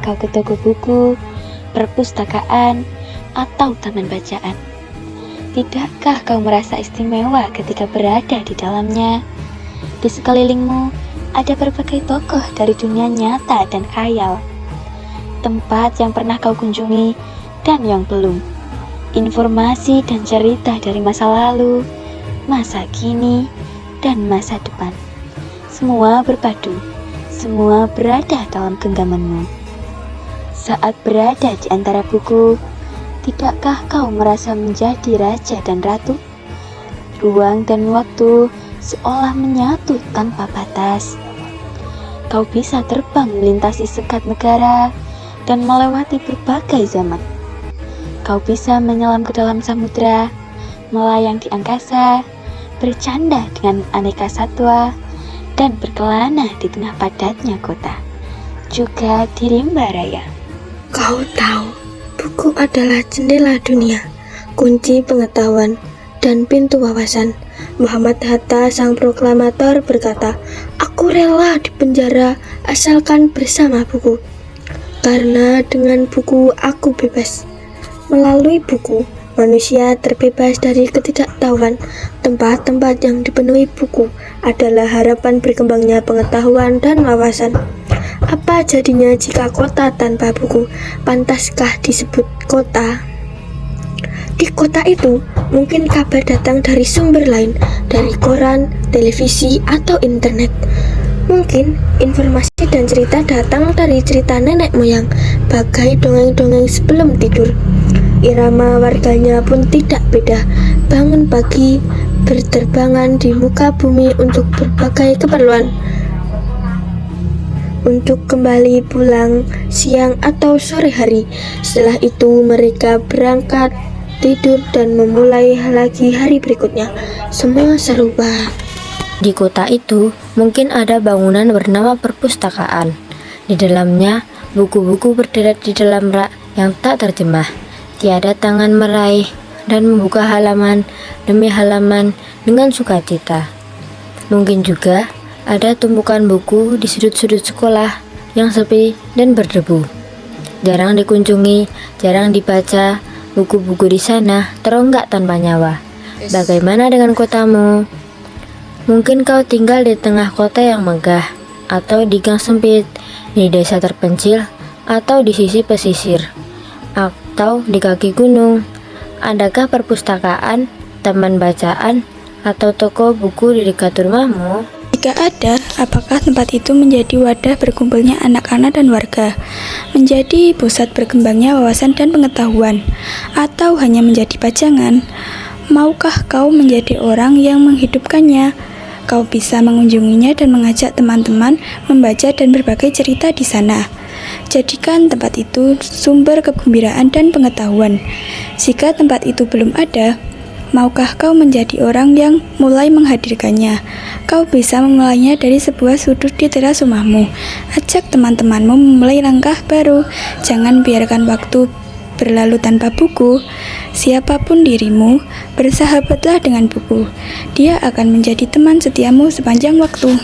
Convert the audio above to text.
kau ke toko buku, perpustakaan, atau taman bacaan? Tidakkah kau merasa istimewa ketika berada di dalamnya? Di sekelilingmu ada berbagai tokoh dari dunia nyata dan khayal. Tempat yang pernah kau kunjungi dan yang belum. Informasi dan cerita dari masa lalu, masa kini, dan masa depan. Semua berpadu, semua berada dalam genggamanmu. Saat berada di antara buku, tidakkah kau merasa menjadi raja dan ratu? Ruang dan waktu seolah menyatu tanpa batas. Kau bisa terbang melintasi sekat negara dan melewati berbagai zaman. Kau bisa menyelam ke dalam samudra, melayang di angkasa, bercanda dengan aneka satwa, dan berkelana di tengah padatnya kota, juga di rimba raya. Kau tahu, buku adalah jendela dunia, kunci pengetahuan, dan pintu wawasan. Muhammad Hatta, sang proklamator, berkata, "Aku rela dipenjara asalkan bersama buku, karena dengan buku aku bebas." Melalui buku, manusia terbebas dari ketidaktahuan. Tempat-tempat yang dipenuhi buku adalah harapan berkembangnya pengetahuan dan wawasan. Apa jadinya jika kota tanpa buku? Pantaskah disebut kota? Di kota itu, mungkin kabar datang dari sumber lain, dari koran, televisi, atau internet. Mungkin informasi dan cerita datang dari cerita nenek moyang, bagai dongeng-dongeng sebelum tidur. Irama warganya pun tidak beda, bangun pagi, berterbangan di muka bumi untuk berbagai keperluan, untuk kembali pulang siang atau sore hari. Setelah itu mereka berangkat, tidur, dan memulai lagi hari berikutnya. Semua serupa. Di kota itu mungkin ada bangunan bernama perpustakaan. Di dalamnya buku-buku berderet di dalam rak yang tak terjemah. Tiada tangan meraih dan membuka halaman demi halaman dengan sukacita. Mungkin juga ada tumpukan buku di sudut-sudut sekolah yang sepi dan berdebu. Jarang dikunjungi, jarang dibaca. Buku-buku di sana teronggak tanpa nyawa. Bagaimana dengan kotamu? Mungkin kau tinggal di tengah kota yang megah, atau di gang sempit, di desa terpencil, atau di sisi pesisir, atau di kaki gunung. Adakah perpustakaan, taman bacaan, atau toko buku di dekat rumahmu? Jika ada, apakah tempat itu menjadi wadah berkumpulnya anak-anak dan warga, menjadi pusat berkembangnya wawasan dan pengetahuan, atau hanya menjadi pajangan? Maukah kau menjadi orang yang menghidupkannya? Kau bisa mengunjunginya dan mengajak teman-teman membaca dan berbagai cerita di sana. Jadikan tempat itu sumber kegembiraan dan pengetahuan. Jika tempat itu belum ada, maukah kau menjadi orang yang mulai menghadirkannya? Kau bisa memulainya dari sebuah sudut di teras rumahmu. Ajak teman-temanmu memulai langkah baru. Jangan biarkan waktu berlalu tanpa buku. Siapapun dirimu, bersahabatlah dengan buku. Dia akan menjadi teman setiamu sepanjang waktu.